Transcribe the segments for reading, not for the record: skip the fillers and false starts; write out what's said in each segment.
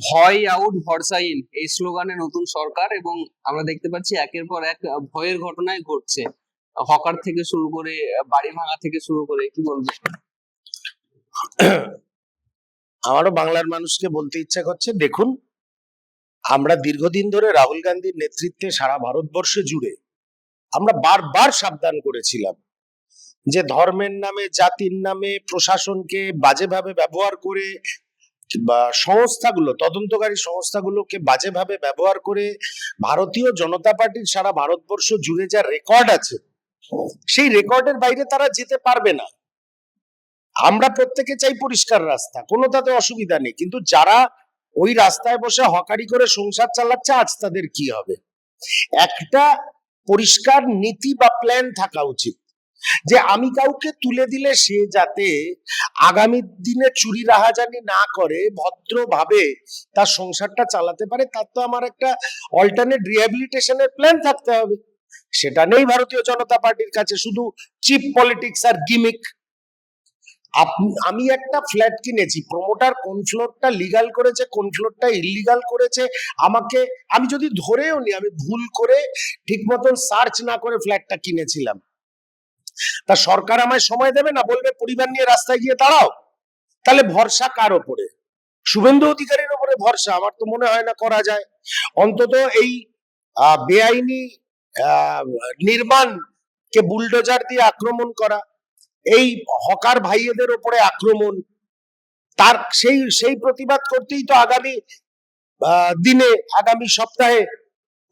ভয় আউট ভরসা ইন এই স্লোগানে নতুন সরকার, এবং আমরা দেখতে পাচ্ছি একের পর এক ভয়ের ঘটনায় ঘটছে, হকার থেকে শুরু করে বাড়ি ভাঙা থেকে শুরু করে, কি বলবো? আমারও বাংলার মানুষকে বলতে ইচ্ছা করছে, দেখুন, আমরা দীর্ঘদিন ধরে রাহুল গান্ধীর নেতৃত্বে সারা ভারতবর্ষে জুড়ে আমরা বারবার সাবধান করেছিলাম যে ধর্মের নামে, জাতির নামে প্রশাসনকে বাজেভাবে ব্যবহার করে বা সংস্থাগুলো, তদন্তকারী সংস্থাগুলোকে বাজেভাবে ব্যবহার করে ভারতীয় জনতা পার্টির সারা ভারতবর্ষ জুড়ে যা রেকর্ড আছে, সেই রেকর্ডের বাইরে তারা যেতে পারবে না। আমরা প্রত্যেকে চাই পরিষ্কার রাস্তা, কোনো তাতে অসুবিধা নেই, কিন্তু যারা ওই রাস্তায় বসে হকারি করে সংসার চালাচ্ছে, আজ তাদের কি হবে? একটা পরিষ্কার নীতি বা প্ল্যান থাকা উচিত যে আমি কাউকে তুলে দিলে সে যাতে আগামী দিনে চুরি রাহাজানি না করে, ভদ্রভাবে তার সংসারটা চালাতে পারে। তার তো আমার একটা অল্টারনেট রিহ্যাবিলিটেশনের প্ল্যান থাকতে হবে। সেটা নেই ভারতীয় জনতা পার্টির কাছে, শুধু চিপ পলিটিক্স আর গিমিক। আমি একটা ফ্ল্যাট কিনেছি, প্রমোটার কোন ফ্লোরটা লিগাল করেছে, কোন ফ্লোরটা ইলিগাল করেছে, আমি যদি ধরেও নি আমি ভুল করে ঠিক মতন সার্চ না করে ফ্ল্যাটটা কিনেছিলাম, তা সরকার আমায় সময় দেবে না? বলবে পরিবার নিয়ে রাস্তায় গিয়ে দাঁড়াও। তাহলে ভরসা কার ওপরে? শুভেন্দু অধিকারীর ওপরে ভরসা আমার তো মনে হয় না করা যায়। অন্তত এই বেআইনি নির্মাণ কে বুলডোজার দিয়ে আক্রমণ করা, এই হকার ভাইয়েদের ওপরে আক্রমণ, তার সেই প্রতিবাদ করতেই তো আগামী দিনে, আগামী সপ্তাহে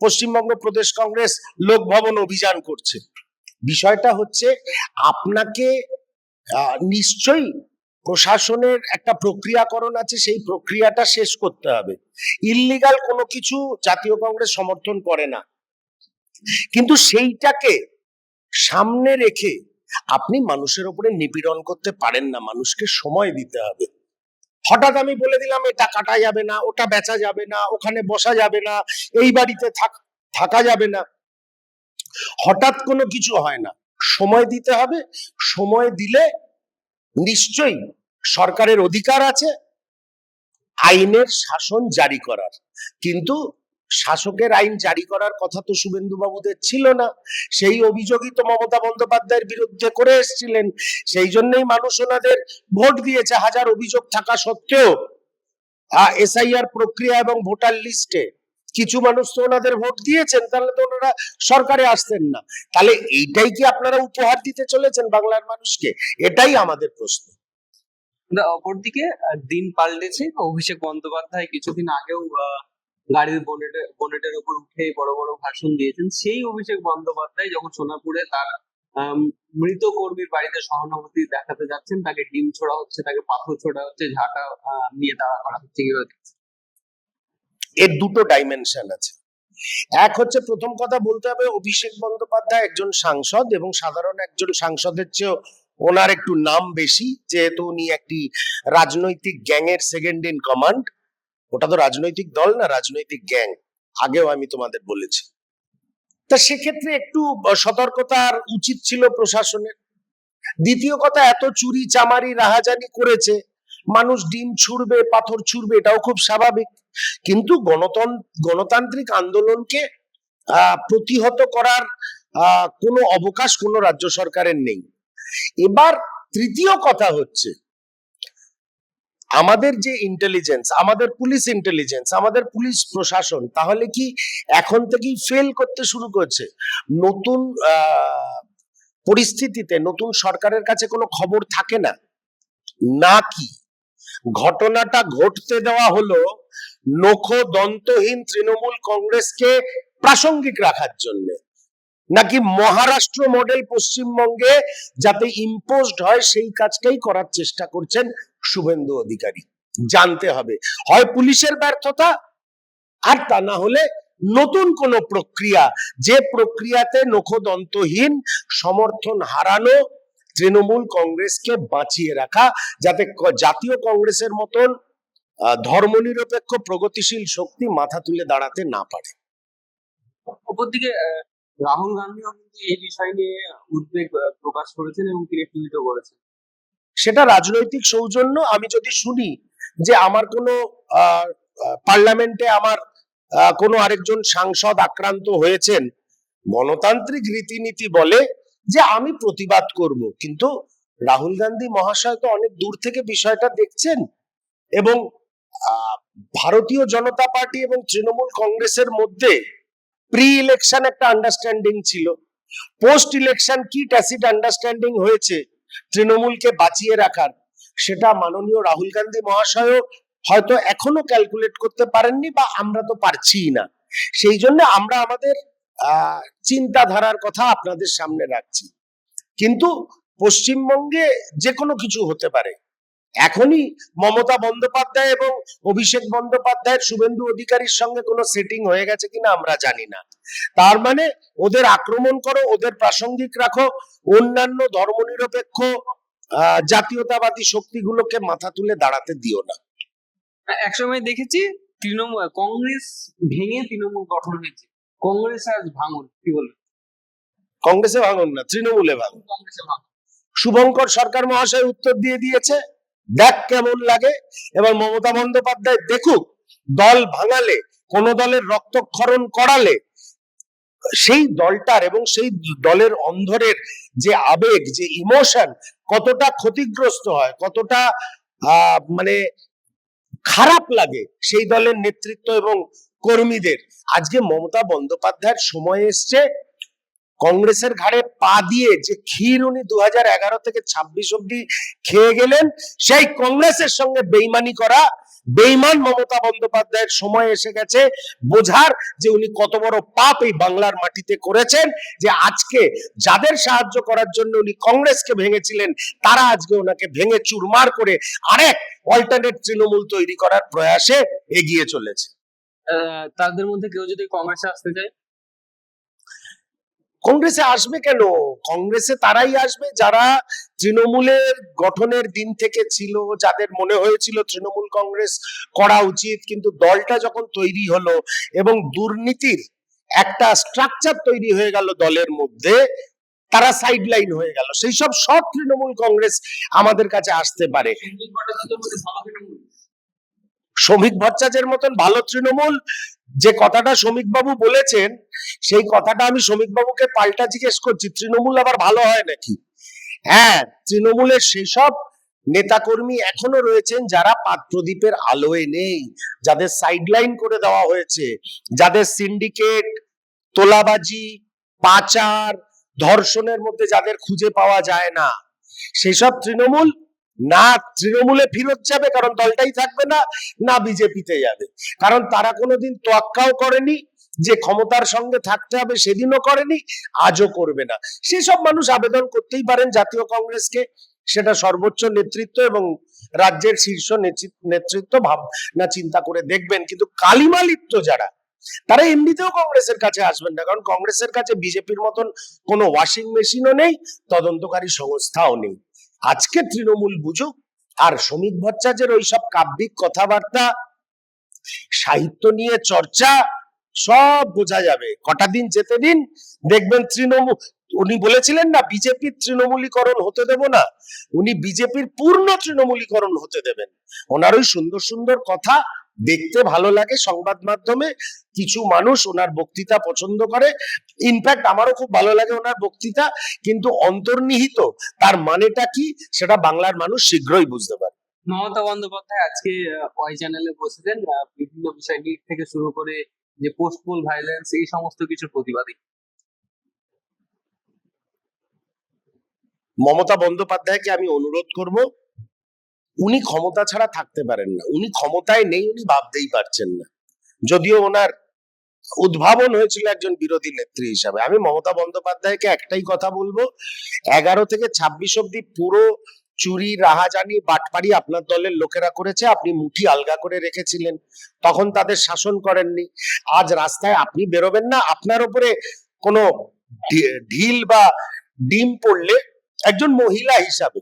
পশ্চিমবঙ্গ প্রদেশ কংগ্রেস লোক ভবন অভিযান করছে। বিষয়টা হচ্ছে, আপনাকে নিশ্চয়ই প্রশাসনের একটা প্রক্রিয়াকরণ আছে, সেই প্রক্রিয়াটা শেষ করতে হবে। ইল্লিগাল কোনো কিছু জাতীয় কংগ্রেস সমর্থন করে না, কিন্তু সেইটাকে সামনে রেখে আপনি মানুষের উপরে নিপীড়ন করতে পারেন না। মানুষকে সময় দিতে হবে। হঠাৎ আমি বলে দিলাম এটা কাটা যাবে না, ওটা বেচা যাবে না, ওখানে বসা যাবে না, এই বাড়িতে থাকা যাবে না, হঠাৎ কোনো কিছু হয় না। সময় দিতে হবে। সময় দিলে নিশ্চয়ই সরকারের অধিকার আছে আইনের শাসন জারি করার, কিন্তু শাসকের আইন জারি করার কথা তো শুভেন্দু বাবুদের ছিল না। সেই অভিযোগই তো মমতা বন্দ্যোপাধ্যায়ের বিরুদ্ধে করে এসেছিলেন। সেই জন্যই মানুষ ওনাদের ভোট দিয়েছে। হাজার অভিযোগ থাকা সত্ত্বেও এসআইআর প্রক্রিয়া এবং ভোটার লিস্টে কিছু মানুষ তো ওনাদের ভোট দিয়েছেন, তাহলে তো ওনারা সরকারে আসতেন না। তাহলে এইটাই কি আপনারা উপহার দিতে চলেছেন বাংলার মানুষকে? এটাই আমাদের প্রশ্ন। অপরদিকে দিন পাল্টেছে। অভিষেক বন্দ্যোপাধ্যায় কিছুদিন আগেও গাড়ির বোনেটের উপর উঠে বড় বড় ভাষণ দিয়েছেন। সেই অভিষেক বন্দ্যোপাধ্যায় যখন সোনাপুরে তার মৃত কর্মীর বাড়িতে সহানুভূতি দেখাতে যাচ্ছেন, তাকে ডিম ছোড়া হচ্ছে, তাকে পাথর ছোড়া হচ্ছে, ঝাঁটা নিয়ে তাড়া করা হচ্ছে। এর দুটো ডাইমেনশন আছে। এক হচ্ছে, প্রথম কথা বলতে হবে, অভিষেক বন্দ্যোপাধ্যায় একজন সাংসদ, এবং সাধারণ একজন সাংসদের চেয়েও ওনার একটু নাম বেশি, যেহেতু উনি একটি রাজনৈতিক গ্যাং এর সেকেন্ড ইন কমান্ড। ওটা তো রাজনৈতিক দল না, রাজনৈতিক গ্যাং, আগেও আমি তোমাদের বলেছি। তা সেক্ষেত্রে একটু সতর্কতার উচিত ছিল প্রশাসনের। দ্বিতীয় কথা, এত চুরি চামারি রাহাজানি করেছে, মানুষ ডিম ছুড়বে, পাথর ছুড়বে, এটাও খুব স্বাভাবিক। কিন্তু গণতান্ত্রিক আন্দোলনকে প্রতিহত করার কোনো অবকাশ কোনো রাজ্য সরকারের নেই। এবার তৃতীয় কথা হচ্ছে, আমাদের যে ইন্টেলিজেন্স, আমাদের পুলিশ ইন্টেলিজেন্স, আমাদের পুলিশ প্রশাসন, তাহলে কি এখন থেকেই ফেল করতে শুরু করছে? নতুন পরিস্থিতিতে নতুন সরকারের কাছে কোনো খবর থাকে না নাকি? ঘটনাটা ঘটতে দেওয়া হলো নখো দন্তহীন তৃণমূল কংগ্রেসকে প্রাসঙ্গিক রাখার জন্য, নাকি মহারাষ্ট্র মডেল পশ্চিমবঙ্গে যাতে ইম্পোজড হয় সেই কাজটাই করার চেষ্টা করছেন শুভেন্দু অধিকারী? জানতে হবে, হয় পুলিশের ব্যর্থতা, আর তা না হলে নতুন কোন প্রক্রিয়া, যে প্রক্রিয়াতে নখদন্তহীন সমর্থন হারানো তৃণমূল কংগ্রেসকে বাঁচিয়ে রাখা, যাতে জাতীয় কংগ্রেসের মতন ধর্মনিরপেক্ষ প্রগতিশীল শক্তি মাথা তুলে দাঁড়াতে না পারে। অপরদিকে রাহুল গান্ধীও কিন্তু এই বিষয় নিয়ে উদ্বেগ প্রকাশ করেছেন এবং তিনি টুইটও করেছেন। সেটা রাজনৈতিক সৌজন্য। আমি যদি শুনি যে আমার কোনো পার্লামেন্টে আমার কোনো আরেকজন সাংসদ আক্রান্ত হয়েছেন, গণতান্ত্রিক রীতিনীতি বলে যে আমি প্রতিবাদ করব, কিন্তু রাহুল গান্ধী মহাশয় তো অনেক দূর থেকে বিষয়টা দেখছেন এবং ভারতীয় জনতা পার্টি এবং তৃণমূল কংগ্রেসের মধ্যে প্রি ইলেকশন একটা আন্ডারস্ট্যান্ডিং ছিল, পোস্ট ইলেকশন কি ট্যাসিট আন্ডারস্ট্যান্ডিং হয়েছে তৃণমূলকে বাঁচিয়ে রাখার, সেটা মাননীয় রাহুল গান্ধী মহাশয় হয়তো এখনো ক্যালকুলেট করতে পারেননি, বা আমরা তো পারছি না। সেই জন্য আমরা আমাদের চিন্তাধারার কথা আপনাদের সামনে রাখছি। কিন্তু পশ্চিমবঙ্গে যে কোনো কিছু হতে পারে। এখনই মমতা বন্দ্যোপাধ্যায় এবং অভিষেক বন্দ্যোপাধ্যায়ের শুভেন্দু অধিকারীর সঙ্গে কোনো সেটিং হয়ে গেছে কিনা আমরা জানি না। তার মানে ওদের আক্রমণ করো, ওদের প্রাসঙ্গিক রাখো, অন্যান্য ধর্মনিরপেক্ষ জাতীয়তাবাদী শক্তিগুলোকে মাথা তুলে দাঁড়াতে দিও না। একসময় দেখেছি তৃণমূল কংগ্রেস ভেঙে তৃণমূল গঠন হয়েছে, কংগ্রেস আজ ভাঙন, কি বলবেন? কংগ্রেসে ভাঙন না, তৃণমূলে ভাঙন। কংগ্রেসে ভাঙন। শুভঙ্কর সরকার মহাশয় উত্তর দিয়ে দিয়েছে, দেখ কেমন লাগে। এবার মমতা বন্দ্যোপাধ্যায় দেখুক, দল ভাঙালে, কোন দলের রক্তক্ষরণ করালে সেই দলটার এবং সেই দলের অন্ধরের যে আবেগ, যে ইমোশন কতটা ক্ষতিগ্রস্ত হয়, কতটা মানে খারাপ লাগে সেই দলের নেতৃত্ব এবং কর্মীদের। আজকে মমতা বন্দ্যোপাধ্যায়ের সময় এসছে কংগ্রেসের ঘাড়ে পা দিয়ে যে ক্ষীর উনি 2011 থেকে 26 অব্দি খেয়ে গেলেন, সেই কংগ্রেসের সঙ্গে বেইমানি করা বেইমান মমতা বন্দ্যোপাধ্যায়ের সময় এসে গেছে বোঝার যে উনি কত বড় পাপ এই বাংলার মাটিতে করেছেন, যে আজকে যাদের সাহায্য করার জন্য উনি কংগ্রেসকে ভেঙেছিলেন তারা আজকে ওনাকে ভেঙে চুরমার করে আরেক অল্টারনেট তৃণমূল তৈরি করার প্রয়াসে এগিয়ে চলেছে। তাদের মধ্যে কেউ যদি কংগ্রেসে আসতে চায়? কংগ্রেসে আসবে কেন? কংগ্রেসে তারাই আসবে যারা তৃণমূলের গঠনের দিন থেকে ছিল, যাদের মনে হয়েছিল তৃণমূল কংগ্রেস করা উচিত, কিন্তু দলটা যখন তৈরি হলো এবং দুর্নীতির একটা স্ট্রাকচার তৈরি হয়ে গেল দলের মধ্যে, তারা সাইডলাইন হয়ে গেল। সেই সব তৃণমূল কংগ্রেস আমাদের কাছে আসতে পারে। শ্রমিক ভট্টাচার্যের মতন ভালো তৃণমূল, যে কথাটা শ্রমিক বাবু বলেছেন সেই কথাটা আমি শ্রমিক বাবুকে পাল্টা জিজ্ঞেস করছি, তৃণমূল আবার ভালো হয় নাকি? হ্যাঁ, তৃণমূলের সেসব নেতাকর্মী এখনো রয়েছেন যারা পাত প্রদীপের আলোয় নেই, যাদের সাইডলাইন করে দেওয়া হয়েছে, যাদের সিন্ডিকেট, তোলাবাজি, পাচার, ধর্ষণের মধ্যে যাদের খুঁজে পাওয়া যায় না, সেসব তৃণমূল না তৃণমূলে ফিরত যাবে কারণ দলটাই থাকবে না, না বিজেপিতে যাবে কারণ তারা কোনোদিন তোয়াক্কাও করেনি যে ক্ষমতার সঙ্গে থাকতে হবে, সেদিনও করেনি, আজও করবে না। সেসব মানুষ আবেদন করতেই পারেন জাতীয় কংগ্রেসকে, সেটা সর্বোচ্চ নেতৃত্ব এবং রাজ্যের শীর্ষ নেতৃত্ব ভাবনা চিন্তা করে দেখবেন। কিন্তু কালিমা লিপ্ত যারা, তারা এমনিতেও কংগ্রেসের কাছে আসবেন না, কারণ কংগ্রেসের কাছে বিজেপির মতন কোনো ওয়াশিং মেশিনও নেই, তদন্তকারী সংস্থাও নেই। আজকে তৃণমূল বুঝুক, আর শ্রমিক ভট্টাচার্যের ওইসব কাব্যিক কথাবার্তা, সাহিত্য নিয়ে চর্চা সব বোঝা যাবে। কটা দিন যেতে দিন, দেখবেন তৃণমূল, উনি বলেছিলেন না বিজেপির তৃণমূলীকরণ হতে দেব না, উনি বিজেপির পূর্ণ তৃণমূলীকরণ হতে দেবেন। ওনার ওই সুন্দর সুন্দর কথা দেখতে ভালো লাগে সংবাদ মাধ্যমে, কিছু মানুষ ওনার বক্তৃতা পছন্দ করে, ইনফ্যাক্ট আমারও খুব ভালো লাগে ওনার বক্তৃতা, কিন্তু অন্তর্নিহিত তার মানেটা কি সেটা বাংলার মানুষ শীঘ্রই বুঝতে পারে। মমতা বন্দ্যোপাধ্যায় আজকে ওয়াই চ্যানেলে বসেছেন, বিভিন্ন বিষয় নিয়ে থেকে শুরু করে যে পোস্ট পোল ভায়োলেন্স, এই সমস্ত কিছুর প্রতিবাদী। মমতা বন্দ্যোপাধ্যায়কে আমি অনুরোধ করব, উনি ক্ষমতা ছাড়া থাকতে পারেন না, উনি ক্ষমতায় নেই উনি ভাবতেই পারছেন না, যদিও ওনার উদ্ভাবন হয়েছিল একজন বিরোধী নেত্রী হিসাবে। আমি মমতা বন্দ্যোপাধ্যায়কে একটাই কথা বলবো, 11 থেকে 26 অব্দি পুরো চুরি, রাহাজানি, বাটপাড়ি আপনার দলের লোকেরা করেছে, আপনি মুঠি আলগা করে রেখেছিলেন, তখন তাদের শাসন করেননি। আজ রাস্তায় আপনি বেরোবেন না, আপনার উপরে কোনো ঢিল বা ডিম পড়লে একজন মহিলা হিসাবে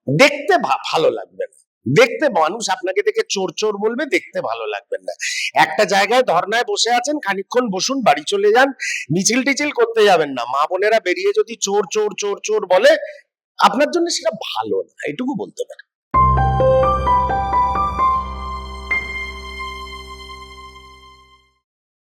দেখতে ভালো লাগবে না, দেখতে মানুষ আপনাকে দেখে চোর চোর বলবে, দেখতে ভালো লাগবে না। একটা জায়গায় ধর্নায় বসে আছেন, খানিকক্ষণ বসুন, বাড়ি চলে যান, মিছিল টিছিল করতে যাবেন না। মা বোনেরা বেরিয়ে যদি চোর চোর চোর চোর বলে, আপনার জন্য সেটা ভালো না, এটুকু বলতে পারে।